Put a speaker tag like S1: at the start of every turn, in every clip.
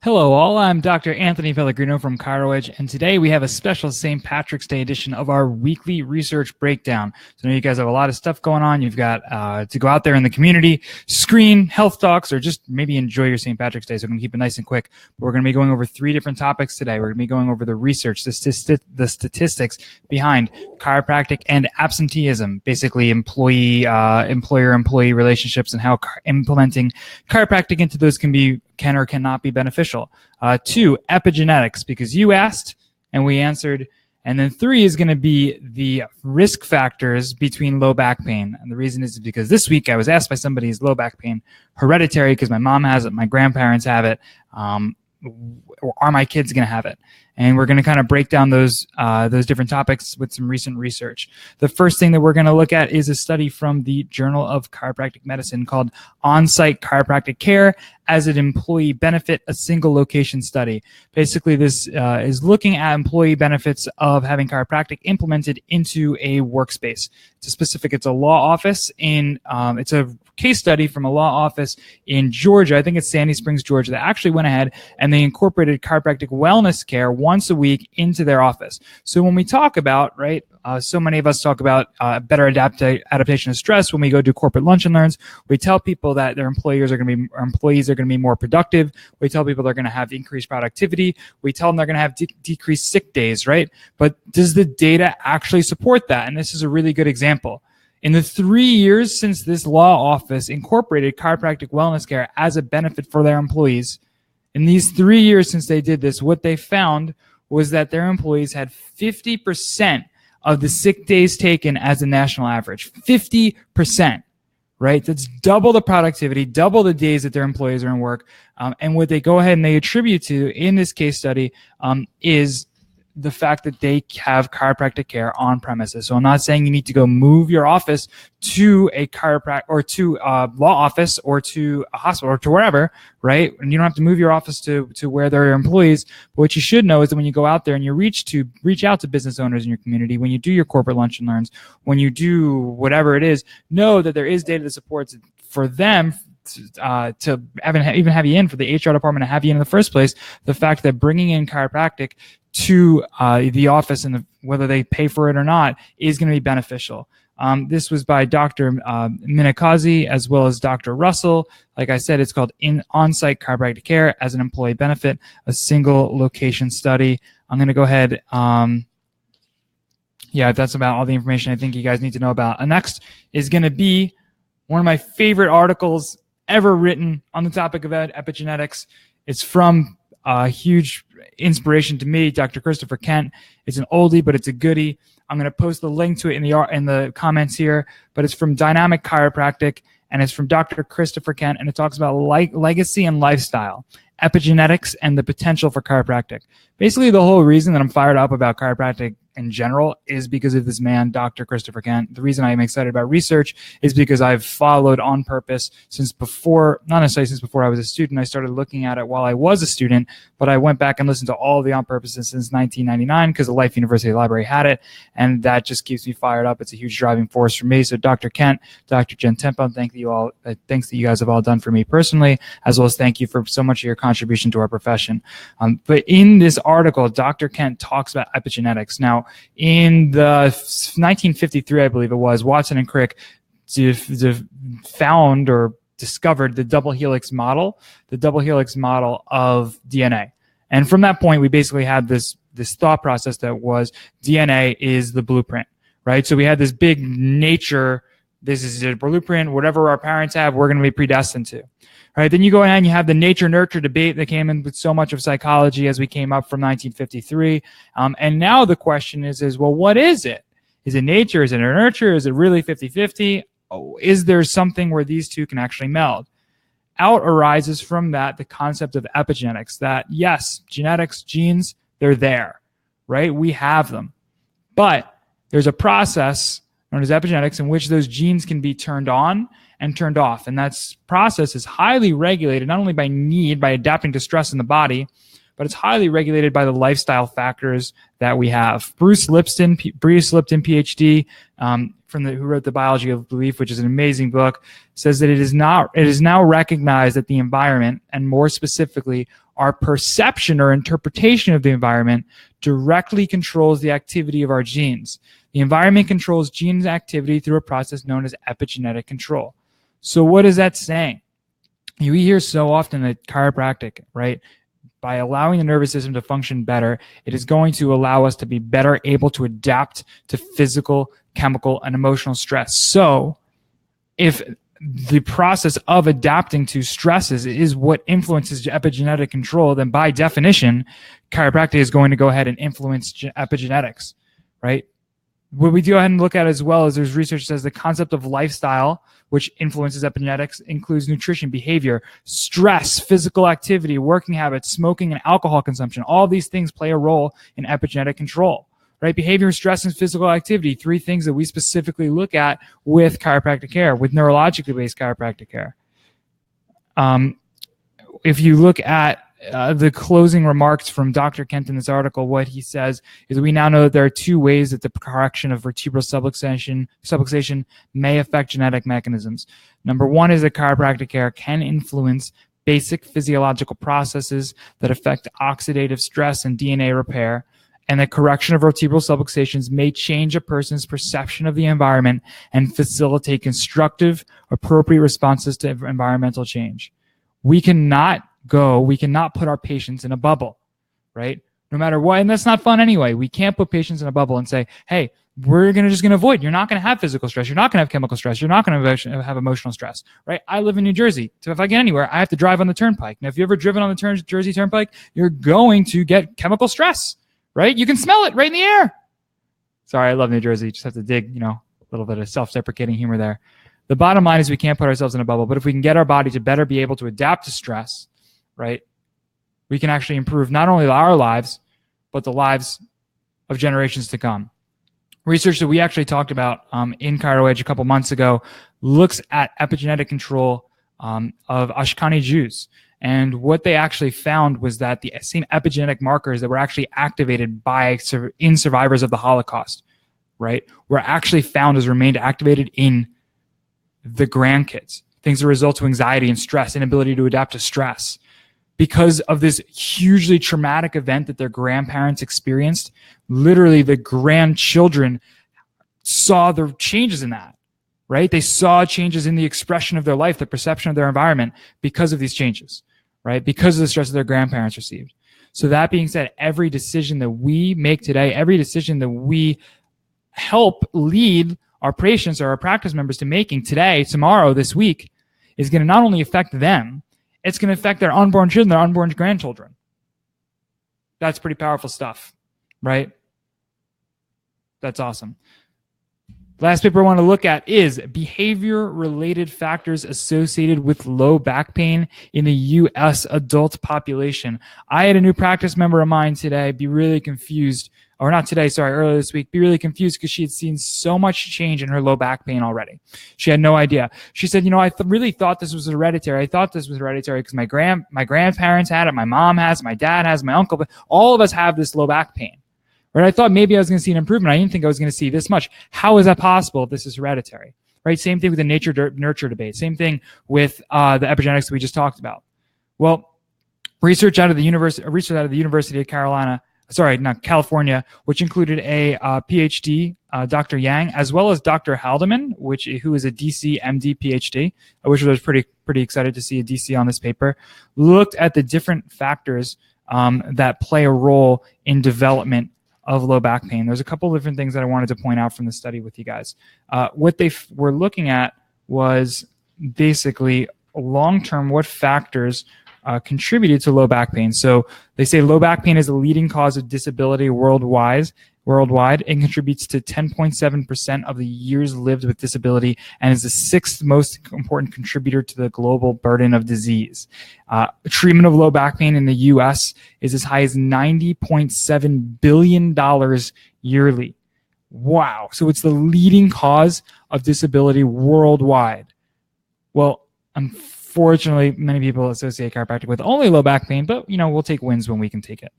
S1: Hello, all. I'm Dr. Anthony Pellegrino from ChiroEdge, and today we have a special St. Patrick's Day edition of our weekly research breakdown. So I know you guys have a lot of stuff going on. You've got to go out there in the community, screen health talks, or just maybe enjoy your St. Patrick's Day. So I'm going to keep it nice and quick. But we're going to be going over 3 different topics today. We're going to be going over the research, the statistics behind chiropractic and absenteeism, basically employer-employee relationships, and how implementing chiropractic into those can or cannot be beneficial. 2, epigenetics, because you asked and we answered. And then 3 is going to be the risk factors between low back pain. And the reason is because this week I was asked by somebody, is low back pain hereditary because my mom has it, my grandparents have it, or are my kids going to have it? And we're going to kind of break down those different topics with some recent research. The first thing that we're going to look at is a study from the Journal of Chiropractic Medicine called On-Site Chiropractic Care as an Employee Benefit, a Single Location Study. Basically, this is looking at employee benefits of having chiropractic implemented into a workspace. It's a law office it's a case study from a law office in Georgia. I think it's Sandy Springs, Georgia, that actually went ahead and they incorporated chiropractic wellness care once a week into their office. So when we talk about, so many of us talk about better adaptation of stress when we go do corporate lunch and learns. We tell people that their employees are going to be more productive. We tell people they're going to have increased productivity. We tell them they're going to have decreased sick days, right? But does the data actually support that? And this is a really good example. In the 3 years since this law office incorporated chiropractic wellness care as a benefit for their employees, in these 3 years since they did this, what they found was that their employees had 50% of the sick days taken as a national average. 50%, right? That's double the productivity, double the days that their employees are in work. And what they go ahead and they attribute to in this case study is the fact that they have chiropractic care on premises. So I'm not saying you need to go move your office to a chiropractic or to a law office or to a hospital or to wherever, right? And you don't have to move your office to where there are employees. But what you should know is that when you go out there and you reach out to business owners in your community, when you do your corporate lunch and learns, when you do whatever it is, know that there is data that supports for them to even have you in, for the HR department to have you in the first place. The fact that bringing in chiropractic to the office, and whether they pay for it or not, is going to be beneficial. This was by Dr. Minakazi as well as Dr. Russell. Like I said, it's called On-Site Chiropractic Care as an Employee Benefit, a Single Location Study. I'm going to go ahead. That's about all the information I think you guys need to know about. And next is going to be one of my favorite articles ever written on the topic of epigenetics. It's from a huge inspiration to me, Dr. Christopher Kent. It's an oldie, but it's a goodie. I'm going to post the link to it in the comments here, but it's from Dynamic Chiropractic, and it's from Dr. Christopher Kent, and it talks about legacy and lifestyle, epigenetics, and the potential for chiropractic. Basically, the whole reason that I'm fired up about chiropractic in general is because of this man, Dr. Christopher Kent. The reason I am excited about research is because I've followed On Purpose not necessarily since before I was a student. I started looking at it while I was a student, but I went back and listened to all of the On Purposes since 1999 because the Life University Library had it, and that just keeps me fired up. It's a huge driving force for me. So Dr. Kent, Dr. Jen Tempa, thanks that you guys have all done for me personally, as well as thank you for so much of your contribution to our profession. But in this article, Dr. Kent talks about epigenetics. Now, in the 1953, I believe it was, Watson and Crick found or discovered the double helix model of DNA. And from that point, we basically had this thought process that was DNA is the blueprint, right? So we had this big nature, this is a blueprint, whatever our parents have, we're going to be predestined to. Right, then you go ahead and you have the nature-nurture debate that came in with so much of psychology as we came up from 1953. And now the question is, well, what is it? Is it nature? Is it nurture? Is it really 50-50? Oh, is there something where these two can actually meld? Out arises from that the concept of epigenetics, that yes, genetics, genes, they're there, right? We have them. But there's a process known as epigenetics in which those genes can be turned on and turned off. And that process is highly regulated, not only by adapting to stress in the body, but but it's highly regulated by the lifestyle factors that we have. Bruce Lipton, PhD, who wrote The Biology of Belief, which is an amazing book, says that it is now recognized that the environment, and more specifically, our perception or interpretation of the environment, directly controls the activity of our genes. The environment controls genes activity through a process known as epigenetic control. So what is that saying? You hear so often that chiropractic, right? By allowing the nervous system to function better, it is going to allow us to be better able to adapt to physical, chemical, and emotional stress. So if the process of adapting to stresses is what influences epigenetic control, then by definition, chiropractic is going to go ahead and influence epigenetics, right? What we go ahead and look at as well is there's research that says the concept of lifestyle, which influences epigenetics, includes nutrition, behavior, stress, physical activity, working habits, smoking, and alcohol consumption. All these things play a role in epigenetic control, right? Behavior, stress, and physical activity, three things that we specifically look at with chiropractic care, with neurologically based chiropractic care. If you look at the closing remarks from Dr. Kent in this article, what he says is we now know that there are two ways that the correction of vertebral subluxation may affect genetic mechanisms. Number one is that chiropractic care can influence basic physiological processes that affect oxidative stress and DNA repair, and the correction of vertebral subluxations may change a person's perception of the environment and facilitate constructive, appropriate responses to environmental change. We cannot put our patients in a bubble, right? No matter what, and that's not fun anyway. We can't put patients in a bubble and say, hey, we're just going to avoid. You're not going to have physical stress. You're not going to have chemical stress. You're not going to have emotional stress, right? I live in New Jersey. So if I get anywhere, I have to drive on the turnpike. Now, if you've ever driven on the Jersey Turnpike, you're going to get chemical stress, right? You can smell it right in the air. Sorry, I love New Jersey. Just have to dig, a little bit of self-deprecating humor there. The bottom line is we can't put ourselves in a bubble, but if we can get our body to better be able to adapt to stress, right, we can actually improve not only our lives, but the lives of generations to come. Research that we actually talked about in ChiroEdge a couple months ago looks at epigenetic control of Ashkenazi Jews. And what they actually found was that the same epigenetic markers that were actually activated in survivors of the Holocaust, right, were actually found as remained activated in the grandkids. Things that result to anxiety and stress, inability to adapt to stress. Because of this hugely traumatic event that their grandparents experienced, literally the grandchildren saw the changes in that, right? They saw changes in the expression of their life, the perception of their environment because of these changes, right? Because of the stress that their grandparents received. So that being said, every decision that we make today, every decision that we help lead our patients or our practice members to making today, tomorrow, this week, is going to not only affect them, it's going to affect their unborn children, their unborn grandchildren. That's pretty powerful stuff, right? That's awesome. Last paper I want to look at is behavior-related factors associated with low back pain in the U.S. adult population. I had a new practice member of mine today be really confused, or not today, sorry, earlier this week, be really confused because she had seen so much change in her low back pain already. She had no idea. She said, I really thought this was hereditary. I thought this was hereditary because my grandparents had it, my mom has it, my dad has it, my uncle, but all of us have this low back pain. Right? I thought maybe I was going to see an improvement. I didn't think I was going to see this much. How is that possible if this is hereditary? Right? Same thing with the nature-nurture debate. Same thing with the epigenetics that we just talked about. Well, research out of the University of California, which included a PhD, Dr. Yang, as well as Dr. Haldeman, who is a DC MD PhD, which was pretty excited to see a DC on this paper, looked at the different factors that play a role in development of low back pain. There's a couple of different things that I wanted to point out from the study with you guys. What they were looking at was basically long-term what factors contributed to low back pain. So they say low back pain is the leading cause of disability worldwide. It contributes to 10.7% of the years lived with disability and is the sixth most important contributor to the global burden of disease. Treatment of low back pain in the U.S. is as high as $90.7 billion yearly. Wow. So it's the leading cause of disability worldwide. Well, Unfortunately, many people associate chiropractic with only low back pain, but we'll take wins when we can take it.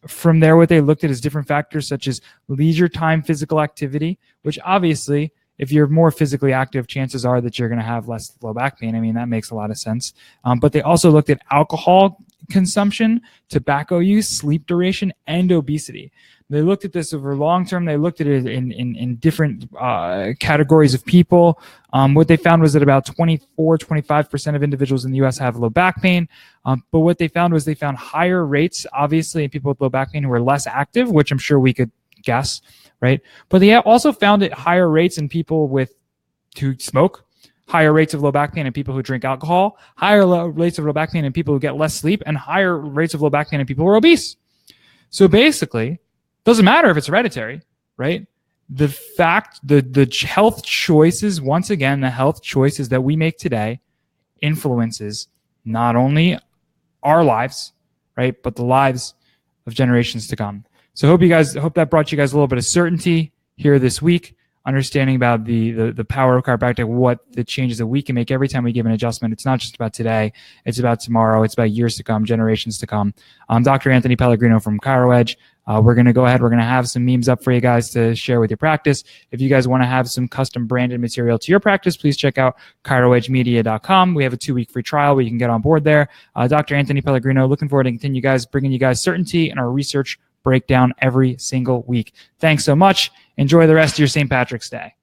S1: From there, what they looked at is different factors such as leisure time physical activity, which obviously, if you're more physically active, chances are that you're going to have less low back pain. I mean, that makes a lot of sense. But they also looked at alcohol consumption, tobacco use, sleep duration, and obesity. They looked at this over long term. They looked at it in different categories of people. What they found was that about 25% of individuals in the U.S. have low back pain. But what they found was they found higher rates, obviously, in people with low back pain who are less active, which I'm sure we could guess, right? But they also found it higher rates in people who smoke, higher rates of low back pain in people who drink alcohol, higher rates of low back pain in people who get less sleep, and higher rates of low back pain in people who are obese. So basically, doesn't matter if it's hereditary, right? The health choices, once again, the health choices that we make today influences not only our lives, right, but the lives of generations to come. So hope that brought you guys a little bit of certainty here this week, understanding about the power of chiropractic, what the changes that we can make every time we give an adjustment. It's not just about today. It's about tomorrow. It's about years to come, generations to come. I'm Dr. Anthony Pellegrino from ChiroEdge. We're going to go ahead. We're going to have some memes up for you guys to share with your practice. If you guys want to have some custom branded material to your practice, please check out chiroedgemedia.com. We have a 2-week free trial where you can get on board there. Dr. Anthony Pellegrino, looking forward to continue bringing you guys certainty in our research breakdown every single week. Thanks so much. Enjoy the rest of your St. Patrick's Day.